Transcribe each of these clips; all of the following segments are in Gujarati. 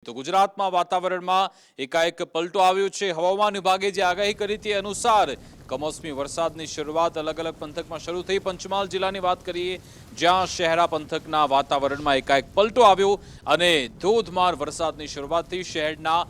તો ગુજરાતમાં વાતાવરણમાં એકાએક પલટો આવ્યો છે। હવામાન વિભાગે જે આગાહી કરી તે અનુસાર કમોસમી વરસાદની શરૂઆત અલગ અલગ પંથકમાં શરૂ થઈ। પંચમહાલ જિલ્લાની વાત કરીએ, જ્યાં શહેરા પંથકના વાતાવરણમાં એકાએક પલટો આવ્યો અને ધોધમાર વરસાદની શરૂઆત થઈ। શહેરના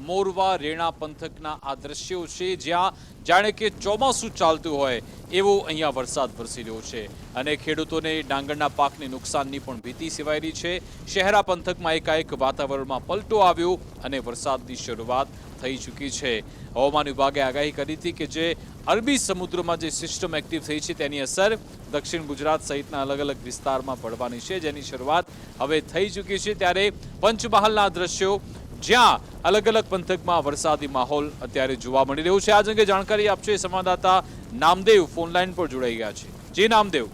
મોરવા રેણા પંથકના આ દ્રશ્યો છે, જ્યાં જાણે કે ચોમાસું ચાલતું હોય એવો અહીંયા વરસાદ વરસી રહ્યો છે અને ખેડૂતોને ડાંગરના પાકને નુકસાનની પણ ભીતિ સેવાઈ રહી છે। શહેરા પંથકમાં એકાએક વાતાવરણમાં પલટો આવ્યો અને વરસાદની શરૂઆત થઈ ચૂકી છે। હવામાન વિભાગે આગાહી કરી હતી કે જે અરબી સમુદ્રમાં જે સિસ્ટમ એક્ટિવ થઈ છે તેની અસર દક્ષિણ ગુજરાત સહિતના અલગ અલગ વિસ્તારમાં પડવાની છે, જેની શરૂઆત હવે થઈ ચૂકી છે। ત્યારે પંચમહાલના દ્રશ્યો, જ્યાં અલગ અલગ પંથકમાં વરસાદી માહોલ અત્યારે જોવા મળી રહ્યો છે। આ અંગે જાણકારી આપશે સંવાદદાતા નામદેવ ફોનલાઈન પર જોડાઈ ગયા છે। જી નામદેવ,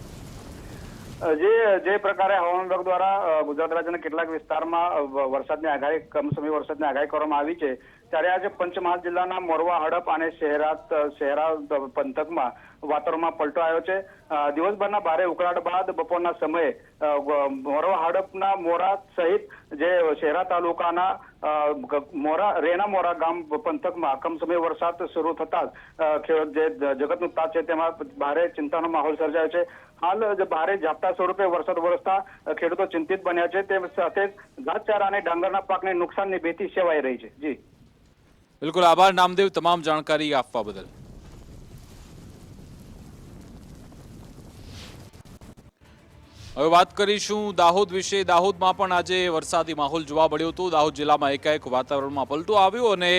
જે પ્રકારે હવામાન વિભાગ દ્વારા ગુજરાત રાજ્યના કેટલાક વિસ્તારમાં વરસાદની આગાહી, કમોસમી વરસાદની આગાહી કરવામાં આવી છે, ત્યારે આજે પંચમહાલ જિલ્લાના મોરવા, હડપ અને શહેરા પંથકમાં વાતાવરણમાં પલટો આવ્યો છે। દિવસભરના ભારે ઉકળાટ બાદ બપોરના સમયે મોરવા, હડપના મોરા સહિત જે શહેરા તાલુકાના રેના મોરા ગામ પંથકમાં કમોસમી વરસાદ શરૂ થતા જે જગતનું તાત છે તેમાં ભારે ચિંતાનો માહોલ સર્જાયો છે। હાલ ભારે ઝાપટા સ્વરૂપે વરસાદ વરસતા ખેડૂતો ચિંતિત બન્યા છે। તે સાથે ઘાસચારા અને ડાંગરના પાકને નુકસાનની ભીતિ સેવાઈ રહી છે। જી બિલકુલ, આભાર નામદેવ તમામ જાણકારી આપવા બદલ। હવે વાત કરીશું દાહોદ વિશે। દાહોદમાં પણ આજે વરસાદી માહોલ જોવા મળ્યો હતો। દાહોદ જિલ્લામાં એકાએક વાતાવરણમાં પલટો આવ્યો અને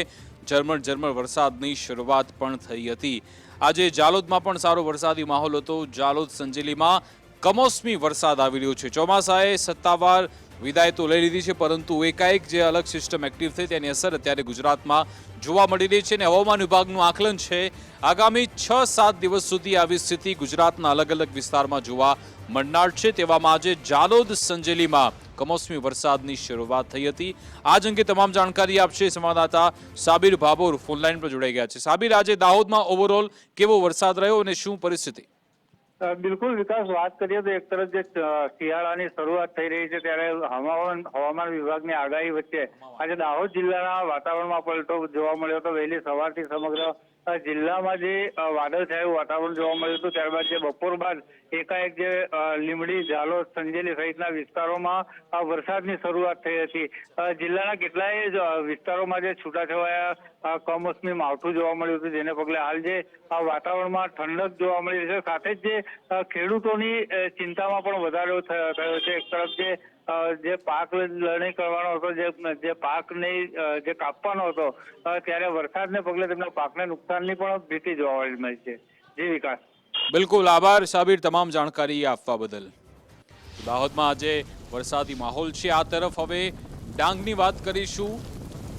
ઝરમર વરસાદની શરૂઆત પણ થઈ હતી। આજે જાલોદમાં પણ સારો વરસાદી માહોલ હતો। જાલોદ સંજેલીમાં કમોસમી વરસાદ આવી રહ્યો છે। ચોમાસાએ સત્તાવાર વિદાય તો લઈ લીધી છે, પરંતુ એકાએક જે અલગ સિસ્ટમ એક્ટિવ થઈ તેની અસર અત્યારે ગુજરાતમાં જોવા મળી રહી છે અને હવામાન વિભાગનું આકલન છે આગામી 6-7 દિવસ સુધી આવી સ્થિતિ ગુજરાતના અલગ અલગ વિસ્તારમાં જોવા મળનાર છે। તેવામાં આજે જાલોદ સંજેલીમાં કમોસમી વરસાદની શરૂઆત થઈ હતી। આ અંગે તમામ જાણકારી આપશે સંવાદદાતા સાબિર ભાભોર ફોનલાઈન પર જોડાઈ ગયા છે। સાબિર, આજે દાહોદમાં ઓવરઓલ કેવો વરસાદ રહ્યો અને શું પરિસ્થિતિ? બિલકુલ વિકાસ, વાત કરીએ તો એક તરફ જે શિયાળાની શરૂઆત થઈ રહી છે, ત્યારે હવામાન વિભાગની આગાહી વચ્ચે આજે દાહોદ જિલ્લાના વાતાવરણમાં પલટો જોવા મળ્યો હતો। વહેલી સવારથી સમગ્ર જિલ્લામાં જે વાદળછાયું વાતાવરણ જોવા મળ્યું હતું, ત્યારબાદ જે બપોર બાદ એકાએક જે લીંબડી, ઝાલોદ, સંજેલી સહિતના વિસ્તારોમાં વરસાદની શરૂઆત થઈ હતી। જિલ્લાના કેટલાય વિસ્તારોમાં જે છૂટાછવાયા કમોસમી માવઠું જોવા મળ્યું હતું, જેને પગલે હાલ જે વાતાવરણમાં ઠંડક જોવા મળી રહી છે, સાથે જ જે ખેડૂતોની ચિંતામાં પણ વધારો થયો છે। એક તરફ જે પાક લણણી કરવાનો હતો, જે પાકને જે કાપવાનો હતો, ત્યારે વરસાદને પગલે તેમના પાકને નુકસાનની પણ ભીતિ જોવા મળી છે। જી વિકાસ, બિલકુલ આભાર સાબિર તમામ જાણકારી આપવા બદલ। દાહોદમાં આજે વરસાદી માહોલ છે। આ તરફ હવે ડાંગની વાત કરીશું।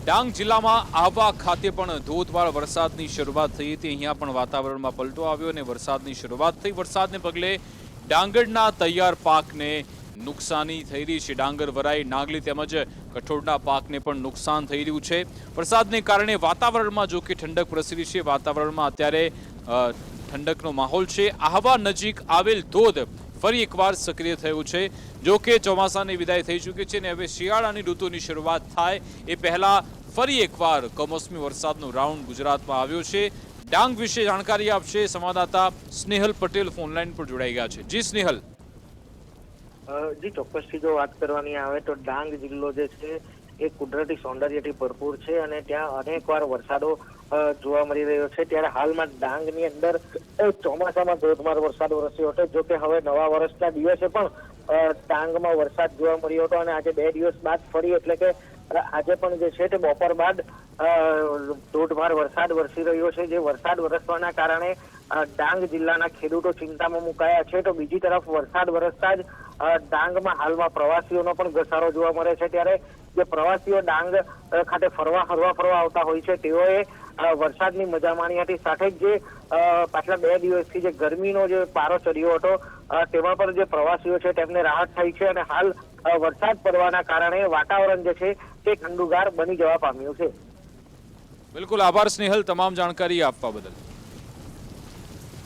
ડાંગ જિલ્લામાં આહવા ખાતે પણ ધોધમાર વરસાદની શરૂઆત થઈ હતી। અહીંયા પણ વાતાવરણમાં પલટો આવ્યો અને વરસાદની શરૂઆત થઈ। વરસાદને પગલે ડાંગરના તૈયાર પાકને નુકસાની થઈ રહી છે। ડાંગર, વરાઈ, નાગલી તેમજ કઠોળના પાકને પણ નુકસાન થઈ રહ્યું છે। વરસાદને કારણે વાતાવરણમાં જો કે ઠંડક પ્રસરી છે। વાતાવરણમાં અત્યારે ઠંડકનો માહોલ છે। આહવા નજીક આવેલ ધોધ ફરી એકવાર સક્રિય થયું છે। જો કે ચોમાસાની વિદાય થઈ ચૂકી છે અને હવે શિયાળાની ઋતુની શરૂઆત થાય એ પહેલા ફરી એકવાર કમોસમી વરસાદનો રાઉન્ડ ગુજરાતમાં આવ્યો છે। ડાંગ વિશે જાણકારી આપશે સંવાદદાતા સ્નેહલ પટેલ ફોનલાઈન પર જોડાઈ ગયા છે। જી સ્નેહલ। જી ચોક્કસથી જો વાત કરવાની આવે તો ડાંગ જિલ્લો જે છે એ કુદરતી સૌંદર્યથી ભરપૂર છે અને ત્યાં અનેકવાર વરસાદો જોવા મળી રહ્યો છે। ત્યારે હાલમાં ડાંગની અંદર ચોમાસામાં ધોધમાર વરસાદ વરસ્યો હતો। જો કે હવે નવા વર્ષના દિવસે પણ ડાંગમાં વરસાદ જોવા મળ્યો હતો અને આજે 2 દિવસ બાદ ફરી, એટલે કે આજે પણ જે છે તે બપોર બાદ ધોધમાર વરસાદ વરસી રહ્યો છે। જે વરસાદ વરસવાના કારણે ડાંગ જિલ્લાના ખેડૂતો ચિંતામાં મુકાયા છે। તો બીજી તરફ વરસાદ વરસતા જ ડાંગમાં હાલમાં પ્રવાસીઓનો પણ ઘસારો જોવા મળે છે। ત્યારે જે પ્રવાસીઓ ડાંગ ખાતે ફરવા આવતા હોય છે, તેઓએ વરસાદની મજા માણી હતી। સાથે જ જે પાછલા 2 દિવસથી જે ગરમીનો જે પારો ચડ્યો હતો, તેમાં પણ જે પ્રવાસીઓ છે તેમને રાહત થઈ છે અને હાલ વરસાદ પડવાના કારણે વાતાવરણ જે છે તે ઠંડુગાર બની જવા પામ્યું છે। બિલકુલ આભાર સ્નેહલ તમામ જાણકારી આપવા બદલ।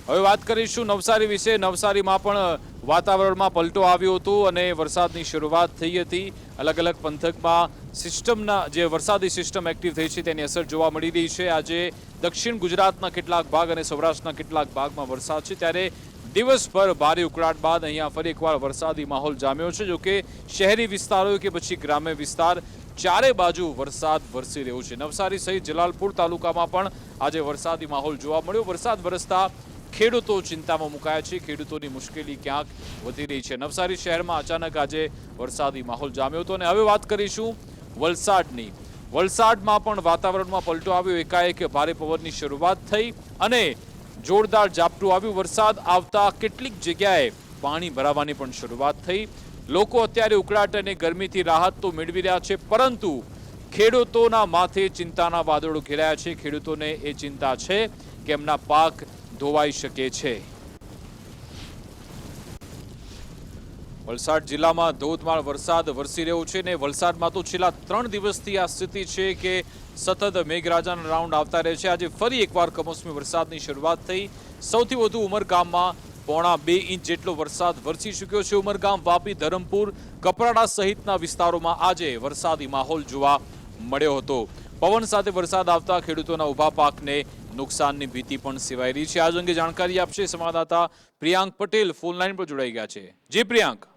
હવે વાત કરીશું નવસારી વિશે। નવસારીમાં પણ વાતાવરણમાં પલટો આવ્યો હતો અને વરસાદની શરૂઆત થઈ હતી। અલગ અલગ પંથકમાં સિસ્ટમના જે વરસાદી સિસ્ટમ એક્ટિવ થઈ છે તેની અસર જોવા મળી રહી છે. આજે દક્ષિણ ગુજરાતના કેટલાક ભાગ અને સૌરાષ્ટ્રના કેટલાક ભાગમાં વરસાદ છે, ત્યારે દિવસભર ભારે ઉકળાટ બાદ અહીંયા ફરી એકવાર વરસાદી માહોલ જામ્યો છે. જોકે શહેરી વિસ્તારો કે પછી ગ્રામ્ય વિસ્તાર ચારે બાજુ વરસાદ વરસી રહ્યો છે. નવસારી સહિત જલાલપુર તાલુકામાં પણ આજે વરસાદી માહોલ જોવા મળ્યો. વરસાદ વરસતા ખેડૂતો ચિંતામાં મુકાયા છે. ખેડૂતોની મુશ્કેલી ક્યાંક વધી રહી છે. નવસારી શહેરમાં અચાનક આજે વરસાદી માહોલ જામ્યો હતો. અને હવે વાત કરીશું વલસાડની. વલસાડમાં પણ વાતાવરણમાં પલટો આવ્યો. એકાએક ભારે પવનની શરૂઆત થઈ અને જોરદાર ઝાપટું આવ્યું. વરસાદ આવતા કેટલીક જગ્યાએ પાણી ભરાવાની પણ શરૂઆત થઈ. લોકો અત્યારે ઉકળાટ અને ગરમીથી રાહત તો મેળવી રહ્યા છે, પરંતુ ખેડૂતોના માથે ચિંતાના વાદળો ઘેરાયા છે. ખેડૂતોને એ ચિંતા છે કે એમના પાક ધોવાઈ શકે છે. વલસાડ જિલ્લામાં ધોધમાર વરસાદ વરસી રહ્યો છે ને વલસાડમાં તો છેલ્લા 3 દિવસથી આ સ્થિતિ છે કે સતત મેઘરાજાના રાઉન્ડ આવતા રહે છે. આજે ફરી એકવાર કમોસમી વરસાદની શરૂઆત થઈ. સૌથી વધુ ઉમરગામમાં 1.5 ઇંચ જેટલો વરસાદ વરસી ચૂક્યો છે. ઉમરગામ, વાપી, ધરમપુર, કપરાડા સહિતના વિસ્તારોમાં આજે વરસાદી માહોલ જોવા મળ્યો હતો. પવન સાથે વરસાદ આવતા ખેડૂતોના ઊભા પાકને નુકસાનની ભીતિ પણ સેવાઈ રહી છે. આજ અંગે જાણકારી આપશે સંવાદદાતા પ્રિયાંક પટેલ ફોન લાઈન પર જોડાઈ ગયા છે. જી પ્રિયાંક.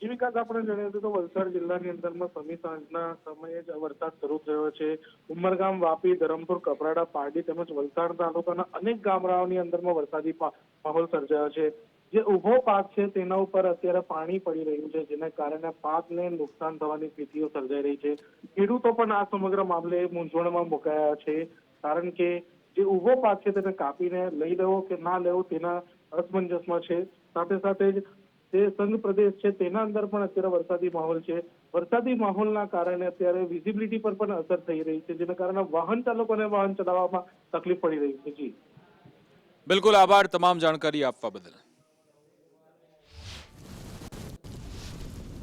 જી વિકાસ, આપણે જણાવ્યું હતું તો વલસાડ જિલ્લાની અંદરમાં સમી સાંજના સમયે જ વરસાદ શરૂ થયો છે. ઉમરગામ, વાપી, ધરમપુર, કપરાડા, પારડી તેમજ વલસાડ તાલુકાના અનેક ગામડાઓની અંદરમાં વરસાદી માહોલ સર્જાયો છે. જે ઉભો પાક છે તેના ઉપર અત્યારે પાણી પડી રહ્યું છે, જેના કારણે પાકને નુકસાન થવાની સ્થિતિઓ સર્જાઈ રહી છે. ખેડૂતો પણ આ સમગ્ર મામલે મૂંઝવણમાં મુકાયા છે, કારણ કે જે ઉભો પાક છે તેને કાપીને લઈ લેવો કે ના લેવો તેના અસમંજસમાં છે. સાથે સાથે જ જે સંઘ પ્રદેશ છે તેના અંદર પણ અત્યારે વરસાદી માહોલ છે. વરસાદી માહોલના કારણે અત્યારે વિઝિબિલિટી પર પણ અસર થઈ રહી છે, જેના કારણે વાહન ચાલકોને વાહન ચલાવવામાં તકલીફ પડી રહી છે. જી બિલકુલ, આભાર તમામ જાણકારી આપવા બદલ.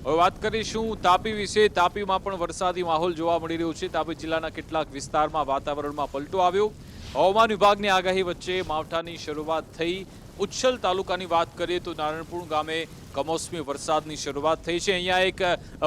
હવે વાત કરીશું તાપી વિશે. તાપીમાં પણ વરસાદી માહોલ જોવા મળી રહ્યો છે. તાપી જિલ્લાના કેટલાક વિસ્તારમાં વાતાવરણમાં પલટો આવ્યો. હવામાન વિભાગની આગાહી વચ્ચે માવઠાની શરૂઆત થઈ. ઉચ્છલ તાલુકાની વાત કરીએ તો નારણપુર ગામે કમોસમી વરસાદની શરૂઆત થઈ છે. અહીંયા એક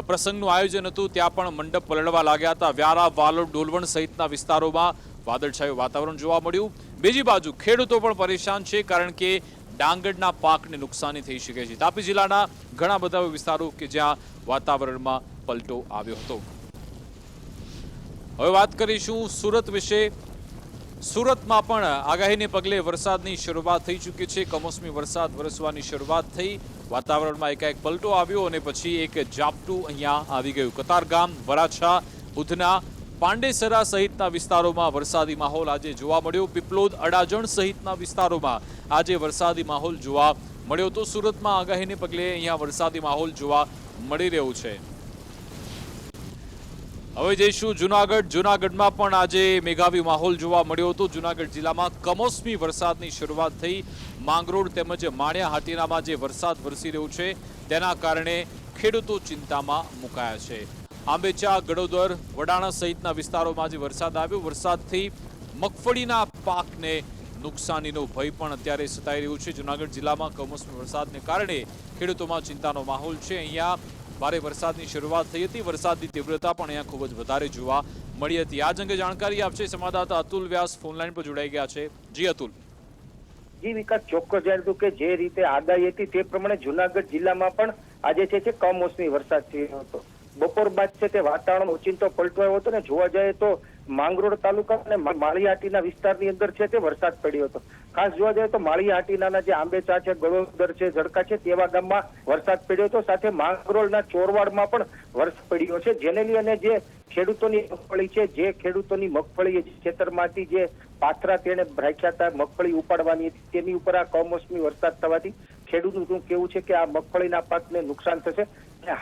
પ્રસંગનું આયોજન હતું, ત્યાં પણ મંડપ પલળવા લાગ્યા હતા. વ્યારા, વાલોડ, ડોલવણ સહિતના વિસ્તારોમાં વાદળછાયું વાતાવરણ જોવા મળ્યું. બીજી બાજુ ખેડૂતો પણ પરેશાન છે, કારણ કે ડાંગરના પાકને નુકસાની થઈ શકે છે. તાપી જિલ્લાના ઘણા બધા વિસ્તારો કે જ્યાં વાતાવરણમાં પલટો આવ્યો હતો. હવે વાત કરીશું સુરત વિશે. સુરતમાં પણ આગાહીને પગલે વરસાદની શરૂઆત થઈ ચૂકી છે. કમોસમી વરસાદ વરસવાની શરૂઆત થઈ. વાતાવરણમાં એકાએક પલટો આવ્યો અને પછી એક ઝાપટું અહીંયા આવી ગયું. કતારગામ, વરાછા, ઉધના, પાંડેસરા સહિતના વિસ્તારોમાં વરસાદી માહોલ આજે જોવા મળ્યો. પીપલોદ, અડાજણ સહિતના વિસ્તારોમાં આજે વરસાદી માહોલ જોવા મળ્યો તો સુરતમાં આગાહીને પગલે અહીંયા વરસાદી માહોલ જોવા મળી રહ્યો છે. હવે જઈશું જુનાગઢ. જુનાગઢમાં પણ આજે મેઘાવી માહોલ જોવા મળ્યો હતો. જુનાગઢ જિલ્લામાં કમોસમી વરસાદની શરૂઆત થઈ. માંગરોળ તેમજ માળિયા હાટીનામાં જે વરસાદ વરસી રહ્યો છે તેના કારણે ખેડૂતો ચિંતામાં મુકાયા છે. આંબેચા, ગડોદર, વડાણા સહિતના વિસ્તારોમાં જે વરસાદ આવ્યો, વરસાદથી મગફળીના પાકને નુકસાનીનો ભય પણ અત્યારે સતાઈ રહ્યું છે. જુનાગઢ જિલ્લામાં કમોસમી વરસાદને કારણે ખેડૂતોમાં ચિંતાનો માહોલ છે. અહીંયા ભારે વરસાદની શરૂઆત થઈ હતી. વરસાદની તીવ્રતા પણ અહીંયા ખૂબ જ વધારે જોવા મળી હતી. આ અંગે જાણકારી આપશે સંવાદદાતા અતુલ વ્યાસ ફોનલાઈન પર જોડાઈ ગયા છે. જી અતુલ. જી વિકાસ, ચોક્કસ જણાવ્યું કે જે રીતે આગાહી હતી તે પ્રમાણે જુનાગઢ જિલ્લામાં પણ આજે છે કમોસમી વરસાદ થયો હતો. બપોર બાદ છે તે વાતાવરણ ઓચિંતો પલટો આવ્યો હતો ને જોવા જાય તો માંગરોળ તાલુકા અને માળિયાહાટીના વિસ્તારની અંદર છે તે વરસાદ પડ્યો હતો. ખાસ જોવા જાય તો માળિયાહાટીના જે આંબેચા છે, ગળોદર છે, ઝડકા છે તેવા ગામમાં વરસાદ પડ્યો હતો. સાથે માંગરોળના ચોરવાડમાં પણ વરસાદ પડ્યો છે, જેને લઈને જે ખેડૂતોની મગફળી છે, જે ખેડૂતોની મગફળી ખેતરમાંથી જે પાથરા તેને રાખ્યા હતા મગફળી ઉપાડવાની હતી, તેની ઉપર આ કમોસમી વરસાદ થવાથી ખેડૂતનું કેવું છે કે આ મગફળીના પાકને નુકસાન થશે.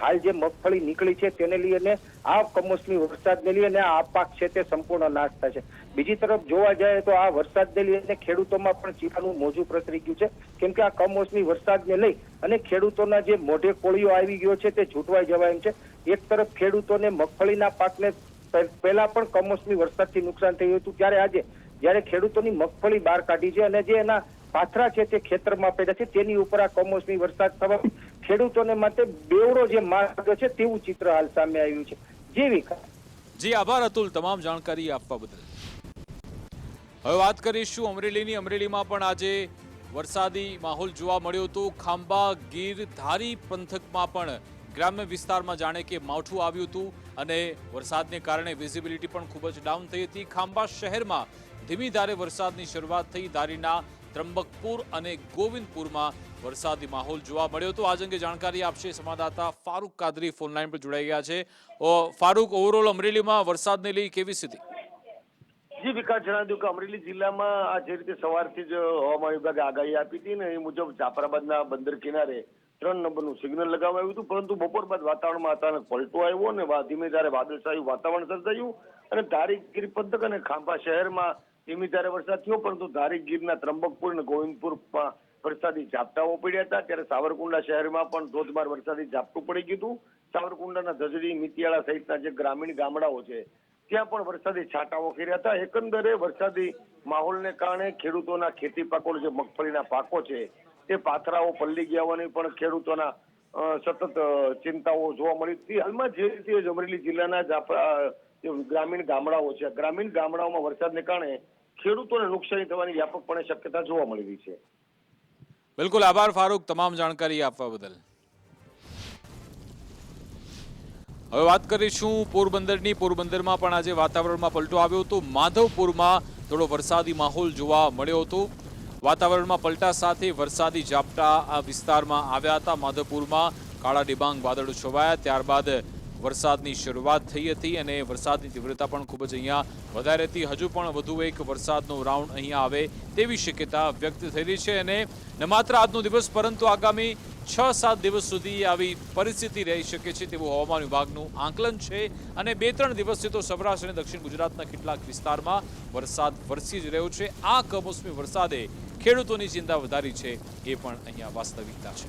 હાલ જે મગફળી નીકળી છે તેને લઈને આ કમોસમી વરસાદને લઈને આ પાક છે તે સંપૂર્ણ નાશ થશે. બીજી તરફ જોવા જાય તો આ વરસાદને લઈને ખેડૂતોમાં પણ ચિંતાનું મોજું પ્રસરી ગયું છે, કેમ કે આ કમોસમી વરસાદને લઈ અને ખેડૂતોના જે મોઢે કોળિયો આવી ગયો છે તે છૂટવાઈ જવાય એમ છે. એક તરફ ખેડૂતોને મગફળીના પાકને પહેલા પણ કમોસમી વરસાદથી નુકસાન થયું હતું, ત્યારે આજે જ્યારે ખેડૂતોની મગફળી બહાર કાઢી છે અને જે એના પાથરા છે તે ખેતરમાં પડ્યા છે તેની ઉપર આ કમોસમી વરસાદ થવા ખેડૂતોને માટે બેવડો જે માર્ગ છે તેવું ચિત્ર હાલ સામે આવ્યું છે. જી વિકાસ. જી આભાર અતુલ તમામ જાણકારી આપવા બદલ. હવે વાત કરીશું અમરેલીની. અમરેલીમાં પણ આજે વરસાદી માહોલ જોવા મળ્યો હતો. ખાંભા ગીર ધારી પંથકમાં પણ ગ્રામ્ય વિસ્તારમાં જાણે કે માવઠું આવ્યું હતું અને વરસાદને કારણે વિઝિબિલિટી પણ ખૂબ જ ડાઉન થઈ હતી. ખાંભા શહેરમાં ધીમી ધારે વરસાદની શરૂઆત થઈ. ધારીના ત્રંબકપુર અને ગોવિંદપુરમાં વરસાદી માહોલ જોવા મળ્યો હતો. આજ અંગે જાણકારી આપશે સંવાદદાતા ફારૂક કાદરી ફોનલાઈન પર જોડાઈ ગયા છે. ફારૂક, ઓવરઓલ અમરેલીમાં વરસાદને લઈ કેવી સ્થિતિ? જી વિકાસ, જણાવ્યું કે અમરેલી જિલ્લામાં આ જે રીતે સવારથી જ હવામાન વિભાગે આગાહી આપી હતી ને એ મુજબ જાફરાબાદના બંદર કિનારે 3 નંબરનું સિગ્નલ લગાવવામાં આવ્યું હતું, પરંતુ બપોર બાદ વાતાવરણમાં અચાનક પલટો આવ્યો અને ધીમે ધારે વાદળછાયું વાતાવરણ સર્જાયું અને ધારી ગીર પંથક અને ખાંભા શહેરમાં ધીમી ધારે વરસાદ થયો, પરંતુ ધારી ગીરના ત્રંબકપુર અને ગોવિંદપુરમાં વરસાદી ઝાપટાઓ પડ્યા હતા. ત્યારે સાવરકુંડલા શહેરમાં પણ ધોધમાર વરસાદી ઝાપટું પડી ગયું હતું. સાવરકુંડલાના ધજડી, મિતિયાળા સહિતના જે ગ્રામીણ ગામડાઓ છે ત્યાં પણ વરસાદી છાંટાઓ કર્યા હતા. એકંદરે વરસાદી માહોલને કારણે ખેડૂતોના ખેતી પાકો, જે મગફળીના પાકો છે તે પાથરાઓ પલળી ગયા હોવાની પણ ખેડૂતોના સતત ચિંતાઓ જોવા મળી હતી. હાલમાં જે રીતે અમરેલી જિલ્લાના ગ્રામીણ ગામડાઓ છે, ગ્રામીણ ગામડાઓમાં વરસાદને કારણે ખેડૂતોને નુકસાની થવાની વ્યાપકપણે શક્યતા જોવા મળી રહી છે. બિલકુલ આભાર ફારૂક તમામ જાણકારી આપવા બદલ. હવે વાત કરીશું પોરબંદરની. પોરબંદરમાં પણ આજે વાતાવરણમાં પલટો આવ્યો હતો. માધવપુરમાં થોડો વરસાદી માહોલ જોવા મળ્યો હતો. વાતાવરણમાં પલટા સાથે વરસાદી ઝાપટા આ વિસ્તારમાં આવ્યા હતા. માધવપુરમાં કાળા ડિબાંગ વાદળો છવાયા, ત્યારબાદ વરસાદની શરૂઆત થઈ હતી અને વરસાદની તીવ્રતા પણ ખૂબ જ અહીંયા વધારે હતી. હજુ પણ વધુ એક વરસાદનો રાઉન્ડ અહીંયા આવે તેવી શક્યતા વ્યક્ત થઈ રહી છે અને ન માત્ર આજનો દિવસ પરંતુ આગામી 6-7 દિવસ સુધી આવી પરિસ્થિતિ રહી શકે છે તેવું હવામાન વિભાગનું આંકલન છે અને 2-3 દિવસથી તો સૌરાષ્ટ્ર અને દક્ષિણ ગુજરાતના કેટલાક વિસ્તારમાં વરસાદ વરસી જ રહ્યો છે. આ કમોસમી વરસાદે ખેડૂતોની ચિંતા વધારી છે એ પણ અહીંયા વાસ્તવિકતા છે.